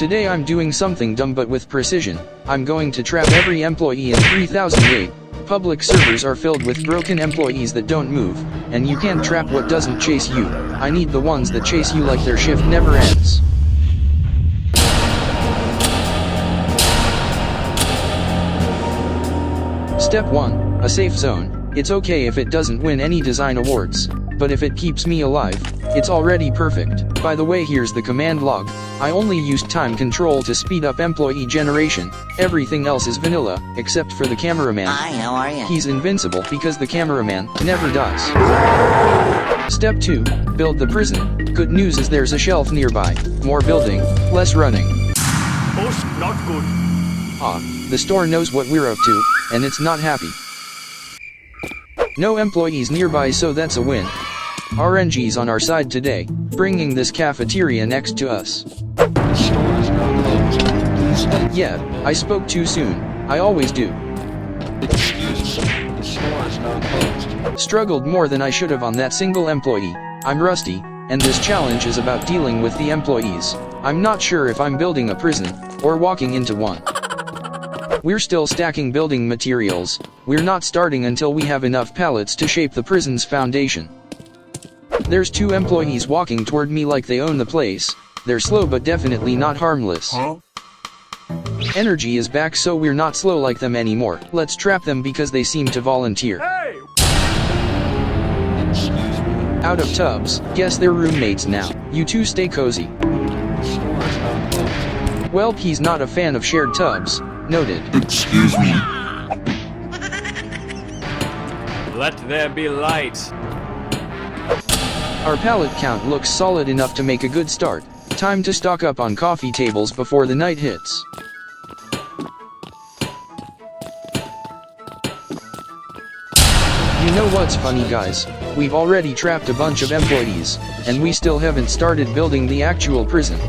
Today I'm doing something dumb but with precision. I'm going to trap every employee in 3008. Public servers are filled with broken employees that don't move, and you can't trap what doesn't chase you. I need the ones that chase you like their shift never ends. Step 1, a safe zone. It's okay if it doesn't win any design awards, but if it keeps me alive, it's already perfect. By the way, here's the command log. I only used time control to speed up employee generation. Everything else is vanilla, except for the cameraman. Hi, how are you? He's invincible because the cameraman never dies. Step 2, build the prison. Good news is there's a shelf nearby. More building, less running. Oh, not good. The store knows what we're up to, and it's not happy. No employees nearby, so that's a win. RNG's on our side today, bringing this cafeteria next to us. Yeah, I spoke too soon. I always do. Struggled more than I should have on that single employee. I'm rusty, and this challenge is about dealing with the employees. I'm not sure if I'm building a prison, or walking into one. We're still stacking building materials. We're not starting until we have enough pallets to shape the prison's foundation. There's 2 employees walking toward me like they own the place. They're slow but definitely not harmless. Energy is back, so we're not slow like them anymore. Let's trap them because they seem to volunteer. Hey! Out of tubs, guess they're roommates now. You two stay cozy. Well, he's not a fan of shared tubs. Noted. Excuse me. Let there be light. Our pallet count looks solid enough to make a good start. Time to stock up on coffee tables before the night hits. You know what's funny, guys? We've already trapped a bunch of employees, and we still haven't started building the actual prison.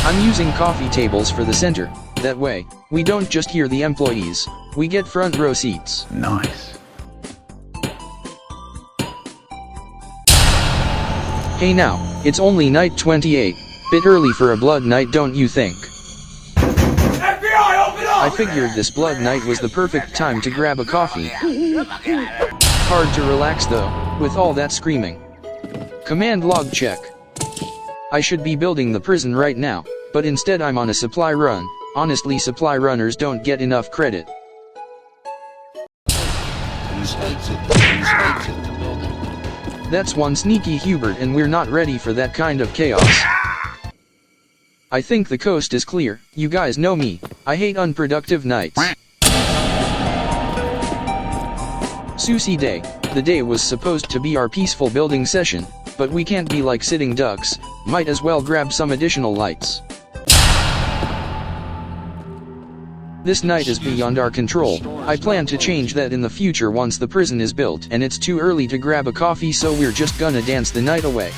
I'm using coffee tables for the center. That way, we don't just hear the employees, we get front row seats. Nice. Hey now, it's only night 28. Bit early for a blood night, don't you think? FBI, open up! I figured this blood night was the perfect time to grab a coffee. Hard to relax though, with all that screaming. Command log check. I should be building the prison right now, but instead I'm on a supply run. Honestly, supply runners don't get enough credit. That's one sneaky Hubert, and we're not ready for that kind of chaos. I think the coast is clear. You guys know me. I hate unproductive nights. Sushi Day. The day was supposed to be our peaceful building session, but we can't be like sitting ducks. Might as well grab some additional lights. This night is beyond our control. I plan to change that in the future once the prison is built, and it's too early to grab a coffee, so we're just gonna dance the night away.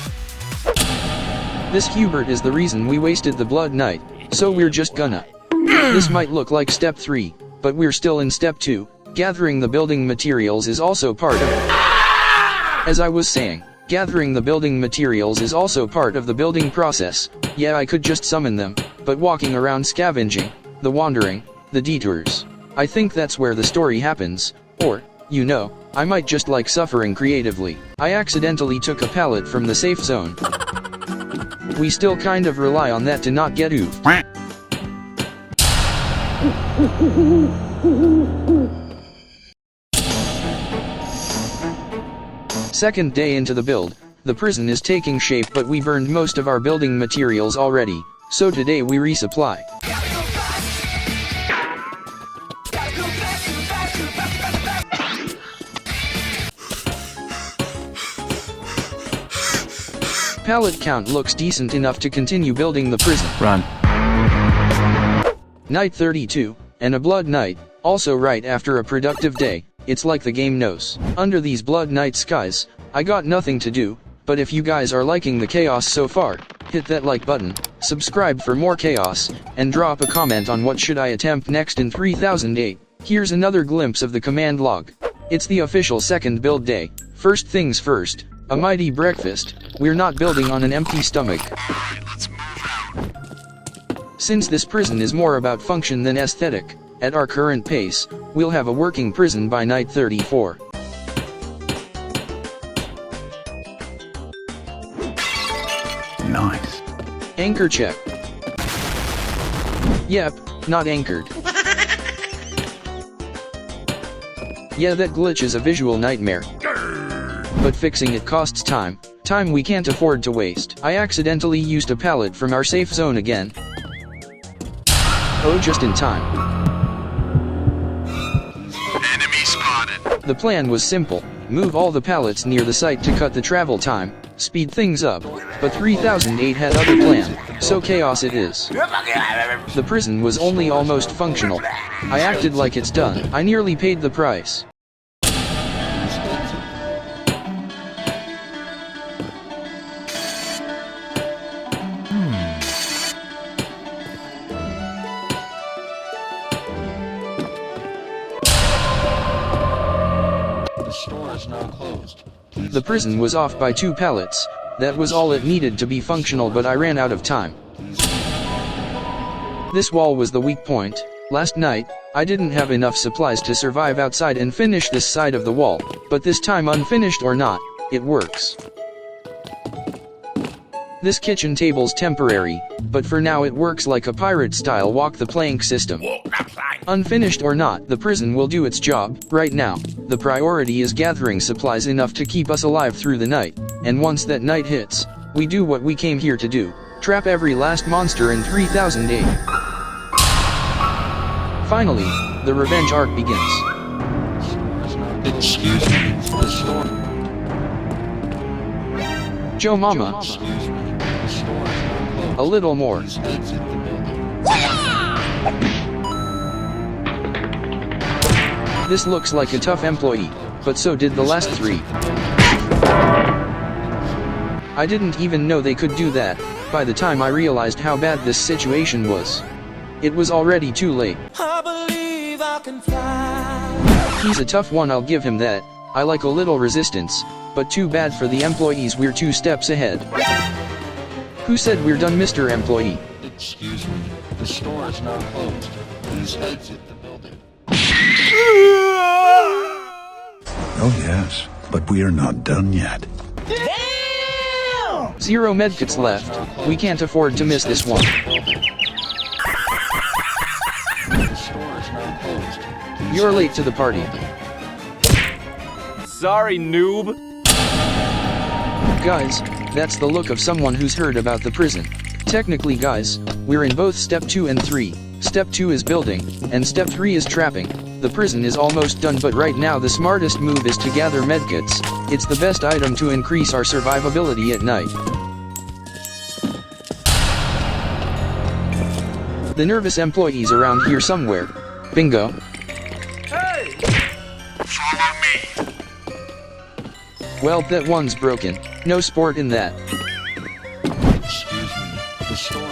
This Hubert is the reason we wasted the blood night, so we're just gonna. This might look like step 3, but we're still in step 2. Gathering the building materials is also part of it. As I was saying, gathering the building materials is also part of the building process. Yeah, I could just summon them, but walking around scavenging, the wandering, the detours. I think that's where the story happens, or, you know, I might just like suffering creatively. I accidentally took a pallet from the safe zone. We still kind of rely on that to not get oofed. Second day into the build, the prison is taking shape, but we burned most of our building materials already, so today we resupply. Pallet count looks decent enough to continue building the prison. Run. Night 32, and a blood night, also right after a productive day. It's like the game knows. Under these blood night skies, I got nothing to do, but if you guys are liking the chaos so far, hit that like button, subscribe for more chaos, and drop a comment on what should I attempt next in 3008. Here's another glimpse of the command log. It's the official second build day. First things first, a mighty breakfast. We're not building on an empty stomach. Since this prison is more about function than aesthetic, at our current pace, we'll have a working prison by night 34. Nice. Anchor check. Yep, not anchored. Yeah, that glitch is a visual nightmare. But fixing it costs time. Time we can't afford to waste. I accidentally used a pallet from our safe zone again. Oh, just in time. Enemy spotted. The plan was simple. Move all the pallets near the site to cut the travel time, speed things up, but 3008 had other plan, so chaos it is. The prison was only almost functional. I acted like it's done. I nearly paid the price. The store is now closed. The prison was off by 2 pallets. That was all it needed to be functional, but I ran out of time. This wall was the weak point. Last night, I didn't have enough supplies to survive outside and finish this side of the wall, but this time, unfinished or not, it works. This kitchen table's temporary, but for now it works like a pirate-style walk-the-plank system. Unfinished or not, the prison will do its job. Right now, the priority is gathering supplies enough to keep us alive through the night, and once that night hits, we do what we came here to do, trap every last monster in 3008. Finally, the revenge arc begins. Excuse me. The store. Joe Mama, Excuse me. The store is now closed. a little more. Please exit the building. This looks like a tough employee, but so did the last 3. I didn't even know they could do that, by the time I realized how bad this situation was. It was already too late. I believe I can fly. He's a tough one, I'll give him that. I like a little resistance, but too bad for the employees, we're 2 steps ahead. Who said we're done, Mr. Employee? Excuse me. The store is now closed. Please exit the building. Oh yes, but we are not done yet. 0 medkits left. We can't afford to miss this one. The store is now closed. Please You're late to the party. Sorry, noob. Guys, that's the look of someone who's heard about the prison. Technically, guys, we're in both step 2 and 3. Step 2 is building, and step 3 is trapping. The prison is almost done, but right now the smartest move is to gather medkits. It's the best item to increase our survivability at night. The nervous employees around here somewhere. Bingo. Follow me. Well, that one's broken. No sport in that. Excuse me. The store.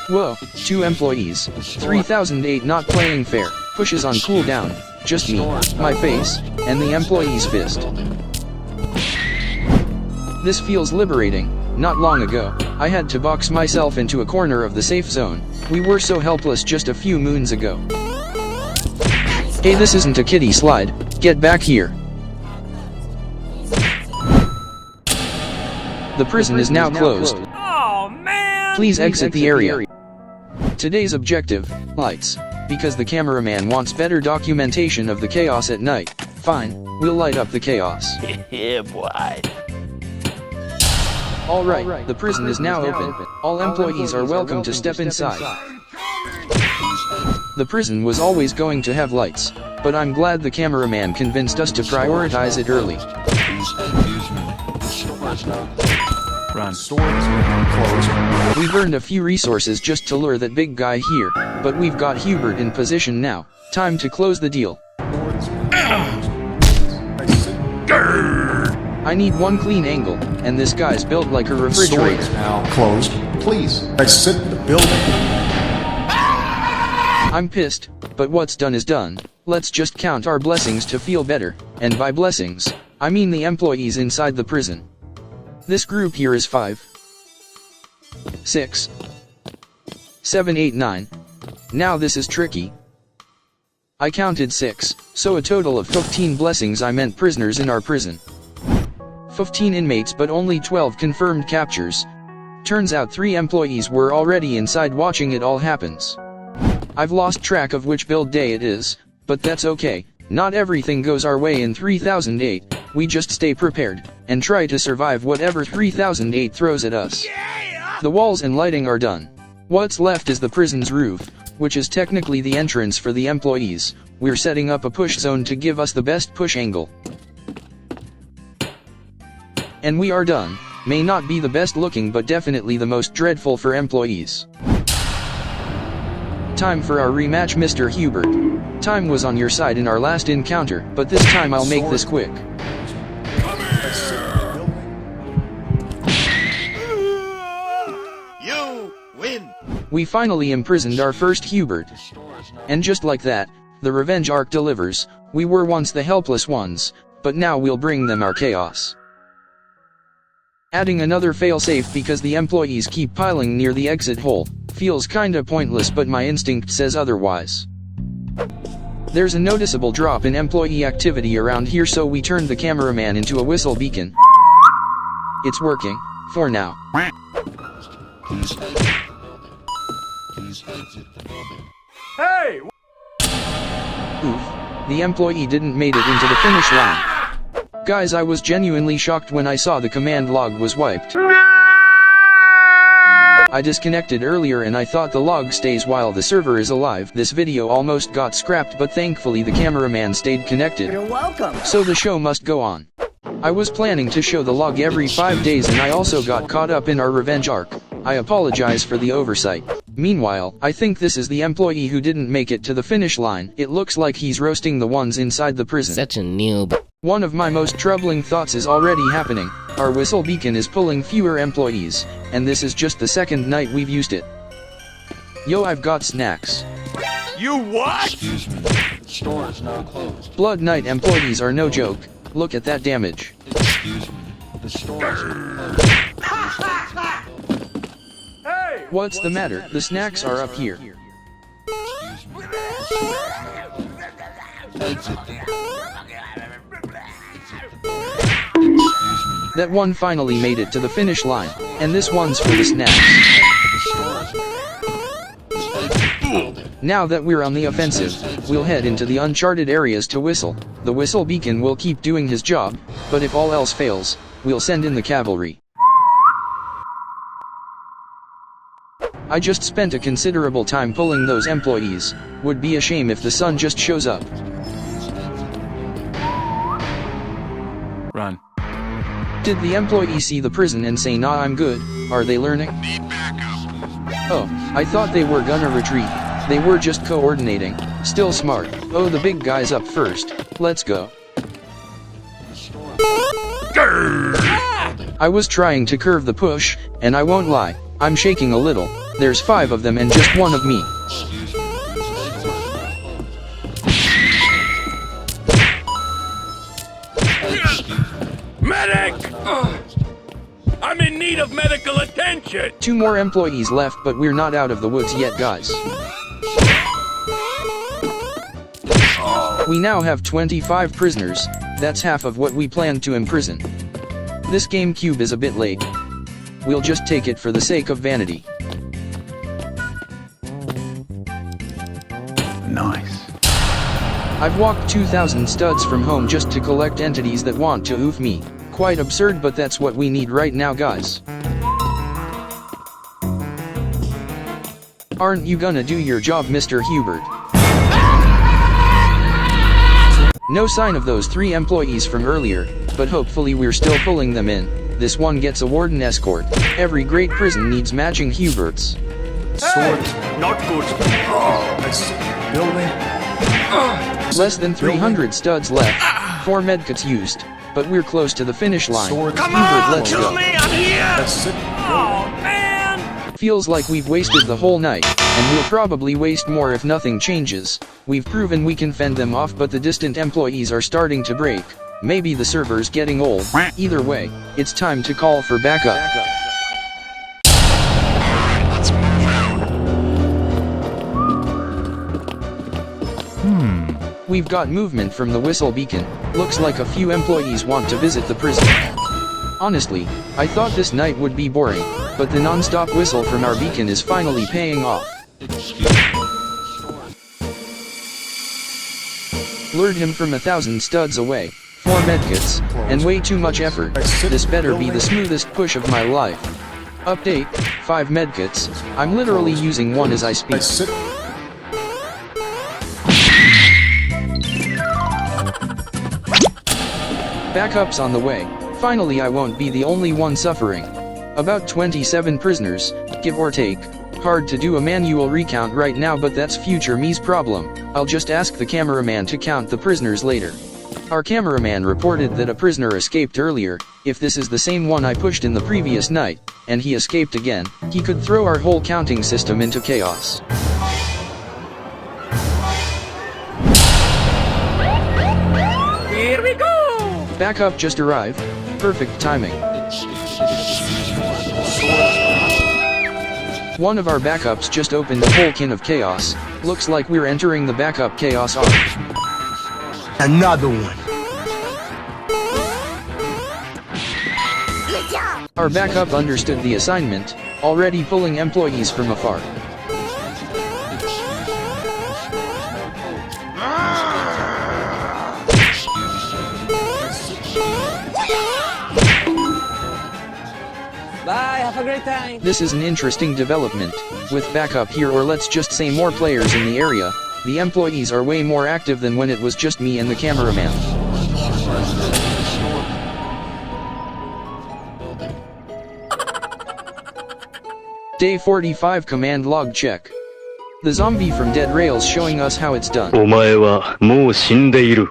Whoa, 2 employees. 3008 not playing fair. Pushes on cooldown. Just me, my face, and the employee's fist. This feels liberating. Not long ago, I had to box myself into a corner of the safe zone. We were so helpless just a few moons ago. Hey, this isn't a kiddie slide. Get back here. The prison is now closed. Oh, man! Please exit the area. Today's objective, lights. Because the cameraman wants better documentation of the chaos at night. Fine, we'll light up the chaos. Yeah, boy. Alright, the prison is now open. All employees are welcome to step inside. The prison was always going to have lights, but I'm glad the cameraman convinced us to prioritize it early. Please excuse me. The store is now closed. Run. Store is now closed. We burned a few resources just to lure that big guy here, but we've got Hubert in position now. Time to close the deal. I need one clean angle, and this guy's built like a Store refrigerator. is now closed. Please exit the building. I'm pissed, but what's done is done. Let's just count our blessings to feel better, and by blessings, I mean the employees inside the prison. This group here is 5, 6, 7, 8, 9. Now this is tricky. I counted 6, so a total of 15 blessings, I meant prisoners in our prison. 15 inmates but only 12 confirmed captures. Turns out 3 employees were already inside watching it all happens. I've lost track of which build day it is, but that's okay. Not everything goes our way in 3008, we just stay prepared, and try to survive whatever 3008 throws at us. The walls and lighting are done. What's left is the prison's roof, which is technically the entrance for the employees. We're setting up a push zone to give us the best push angle. And we are done. May not be the best looking but definitely the most dreadful for employees. Time for our rematch, Mr. Hubert. Time was on your side in our last encounter, but this time I'll make this quick. You win. We finally imprisoned our first Hubert. And just like that, the revenge arc delivers. We were once the helpless ones, but now we'll bring them our chaos. Adding another failsafe because the employees keep piling near the exit hole feels kinda pointless, but my instinct says otherwise. There's a noticeable drop in employee activity around here, so we turned the cameraman into a whistle beacon. It's working, for now. Please exit the building. Please exit the building. Hey! Oof, the employee didn't make it into the finish line. Guys, I was genuinely shocked when I saw the command log was wiped. I disconnected earlier and I thought the log stays while the server is alive. This video almost got scrapped, but thankfully the cameraman stayed connected. You're welcome. So the show must go on. I was planning to show the log every 5 days and I also got caught up in our revenge arc. I apologize for the oversight. Meanwhile, I think this is the employee who didn't make it to the finish line. It looks like he's roasting the ones inside the prison. Such a noob. One of my most troubling thoughts is already happening. Our whistle beacon is pulling fewer employees, and this is just the second night we've used it. Yo, I've got snacks. You what? Excuse me. The store is now closed. Blood Knight employees are no joke. Look at that damage. Excuse me. The store is now closed. Hey! What's the matter? The snacks are up here. Excuse me. The store is now closed. Exit the building. That one finally made it to the finish line, and this one's for the snacks. Now that we're on the offensive, we'll head into the uncharted areas to whistle. The whistle beacon will keep doing his job, but if all else fails, we'll send in the cavalry. I just spent a considerable time pulling those employees. Would be a shame if the sun just shows up. Run. Did the employee see the prison and say, "Nah, I'm good"? Are they learning? Oh, I thought they were gonna retreat. They were just coordinating. Still smart. Oh, the big guy's up first. Let's go. I was trying to curve the push, and I won't lie, I'm shaking a little. There's 5 of them and just 1 of me. Medic! I'm in need of medical attention! 2 more employees left, but we're not out of the woods yet, guys. We now have 25 prisoners. That's half of what we planned to imprison. This GameCube is a bit late. We'll just take it for the sake of vanity. Nice. I've walked 2,000 studs from home just to collect entities that want to oof me. Quite absurd, but that's what we need right now, guys. Aren't you gonna do your job, Mr. Hubert? No sign of those 3 employees from earlier, but hopefully we're still pulling them in. This one gets a warden escort. Every great prison needs matching Huberts. Swords, not good. Building. Less than 300 studs left. 4 medkits used. But we're close to the finish line. Sword. Come Hubert, on, let's kill go. me, I'm here! That's it. Oh, man! Feels like we've wasted the whole night, and we'll probably waste more if nothing changes. We've proven we can fend them off, but the distant employees are starting to break. Maybe the server's getting old. Either way, it's time to call for backup. We've got movement from the whistle beacon. Looks like a few employees want to visit the prison. Honestly, I thought this night would be boring, but the non-stop whistle from our beacon is finally paying off. Lured him from 1,000 studs away, 4 medkits, and way too much effort. This better be the smoothest push of my life. Update, 5 medkits, I'm literally using one as I speak. Backups on the way. Finally I won't be the only one suffering. About 27 prisoners, give or take. Hard to do a manual recount right now, but that's future me's problem. I'll just ask the cameraman to count the prisoners later. Our cameraman reported that a prisoner escaped earlier. If this is the same one I pushed in the previous night, and he escaped again, he could throw our whole counting system into chaos. Here we go! Backup just arrived. Perfect timing. One of our backups just opened a whole can of chaos. Looks like we're entering the backup chaos arc. Another one. Our backup understood the assignment, already pulling employees from afar. Bye, have a great time. This is an interesting development. With backup here, or let's just say more players in the area, the employees are way more active than when it was just me and the cameraman. Day 45 command log check. The zombie from Dead Rails showing us how it's done. お前はもう死んでいる。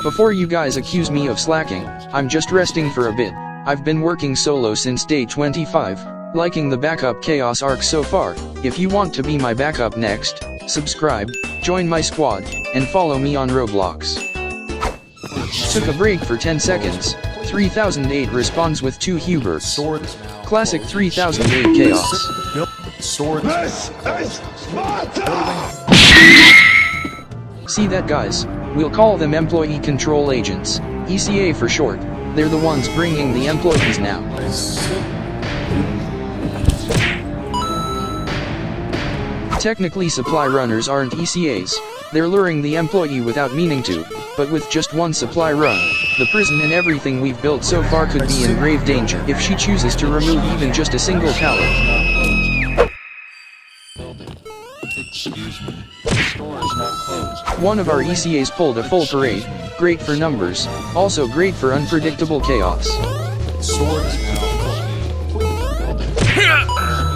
Before you guys accuse me of slacking, I'm just resting for a bit. I've been working solo since day 25, liking the backup chaos arc so far. If you want to be my backup next, subscribe, join my squad, and follow me on Roblox. Took a break for 10 seconds. 3008 responds with 2 Huber. Classic 3008 chaos. See that, guys? We'll call them employee control agents, ECA for short. They're the ones bringing the employees now. Technically supply runners aren't ECAs, they're luring the employee without meaning to, but with just one supply run, the prison and everything we've built so far could be in grave danger if she chooses to remove even just a single pallet. One of our ECAs pulled a full parade, great for numbers, also great for unpredictable chaos.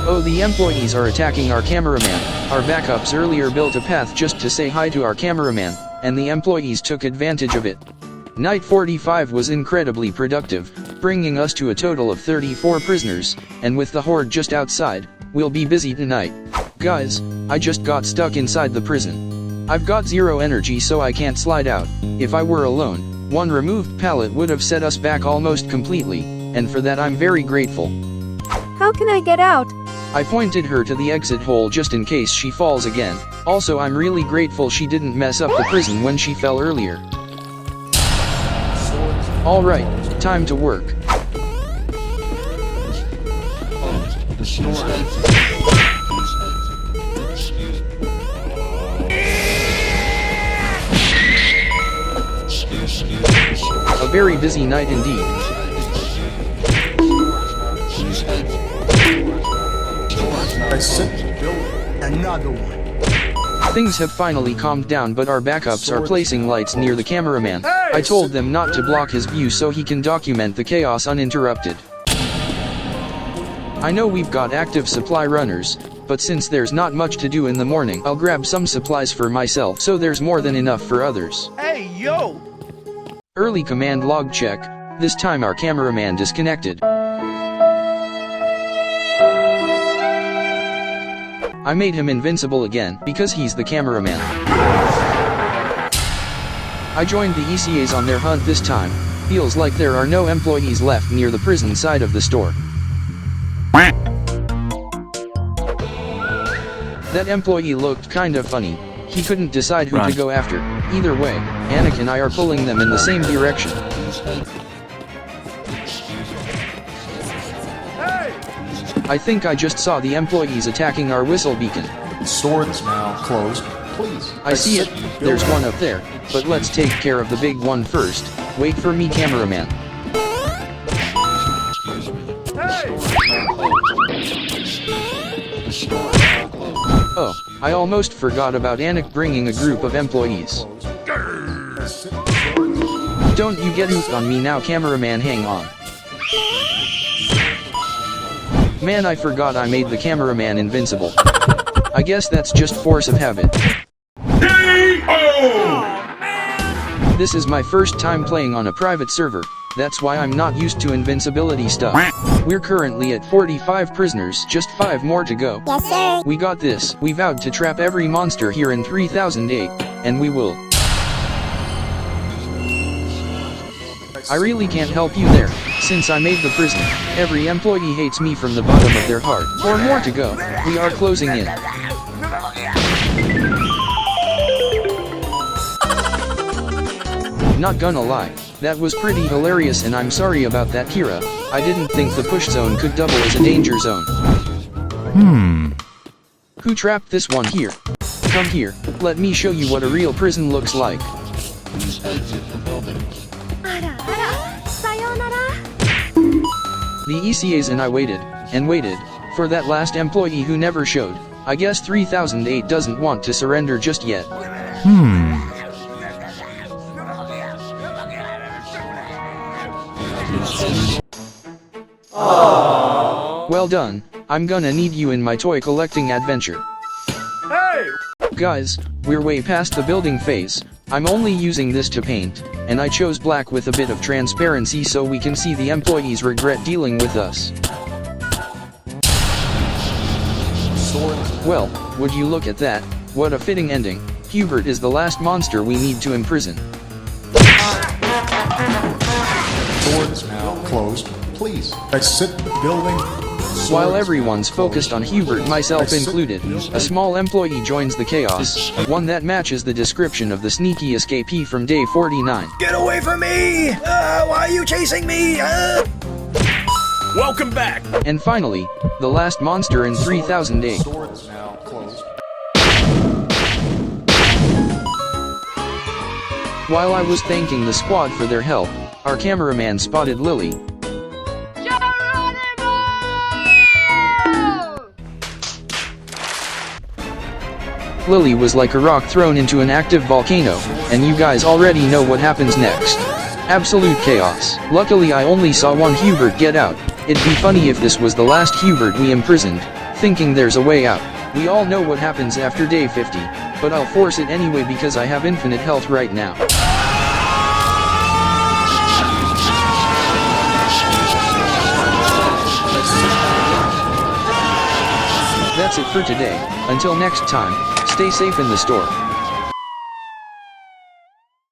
Oh, the employees are attacking our cameraman. Our backups earlier built a path just to say hi to our cameraman, and the employees took advantage of it. Night 45 was incredibly productive, bringing us to a total of 34 prisoners, and with the horde just outside, we'll be busy tonight. Guys, I just got stuck inside the prison. I've got 0 energy, so I can't slide out. If I were alone, one removed pallet would have set us back almost completely, and for that I'm very grateful. How can I get out? I pointed her to the exit hole just in case she falls again. Also, I'm really grateful she didn't mess up the prison when she fell earlier. Alright, time to work. A very busy night indeed. Another one. Things have finally calmed down, but our backups are placing lights near the cameraman. I told them not to block his view so he can document the chaos uninterrupted. I know we've got active supply runners, but since there's not much to do in the morning, I'll grab some supplies for myself so there's more than enough for others. Hey, yo! Early command log check. This time our cameraman disconnected. I made him invincible again, because he's the cameraman. I joined the ECAs on their hunt this time. Feels like there are no employees left near the prison side of the store. That employee looked kinda funny. He couldn't decide who to go after. Either way, Anik and I are pulling them in the same direction. I think I just saw the employees attacking our whistle beacon. The store is now closed. Please. I see it, there's one up there, but let's take care of the big one first. Wait for me, cameraman. Oh, I almost forgot about Anik bringing a group of employees. Don't you get hooked on me now, cameraman, hang on. Man, I forgot I made the cameraman invincible. I guess that's just force of habit. This is my first time playing on a private server, that's why I'm not used to invincibility stuff. We're currently at 45 prisoners, just 5 more to go. Yes, sir. We got this. We vowed to trap every monster here in 3008, and we will. I really can't help you there, since I made the prison. Every employee hates me from the bottom of their heart. 4 more to go. We are closing in. Not gonna lie, that was pretty hilarious and I'm sorry about that, Kira. I didn't think the push zone could double as a danger zone. Who trapped this one here? Come here, let me show you what a real prison looks like. The ECAs and I waited, and waited, for that last employee who never showed. I guess 3008 doesn't want to surrender just yet. Well done, I'm gonna need you in my toy collecting adventure. Hey! Guys, we're way past the building phase. I'm only using this to paint, and I chose black with a bit of transparency so we can see the employees regret dealing with us. Well, would you look at that, what a fitting ending. Hubert is the last monster we need to imprison. Store is now closed. Please. Exit the building. While everyone's focused on Hubert, myself included, a small employee joins the chaos, one that matches the description of the sneaky escapee from day 49. Get away from me! Why are you chasing me? Welcome back! And finally, the last monster in 3008. Store is now closed. While I was thanking the squad for their help, our cameraman spotted Lily. Lily was like a rock thrown into an active volcano, and you guys already know what happens next. Absolute chaos. Luckily I only saw one Hubert get out. It'd be funny if this was the last Hubert we imprisoned, thinking there's a way out. We all know what happens after day 50, but I'll force it anyway because I have infinite health right now. That's it for today. Until next time, stay safe in the store.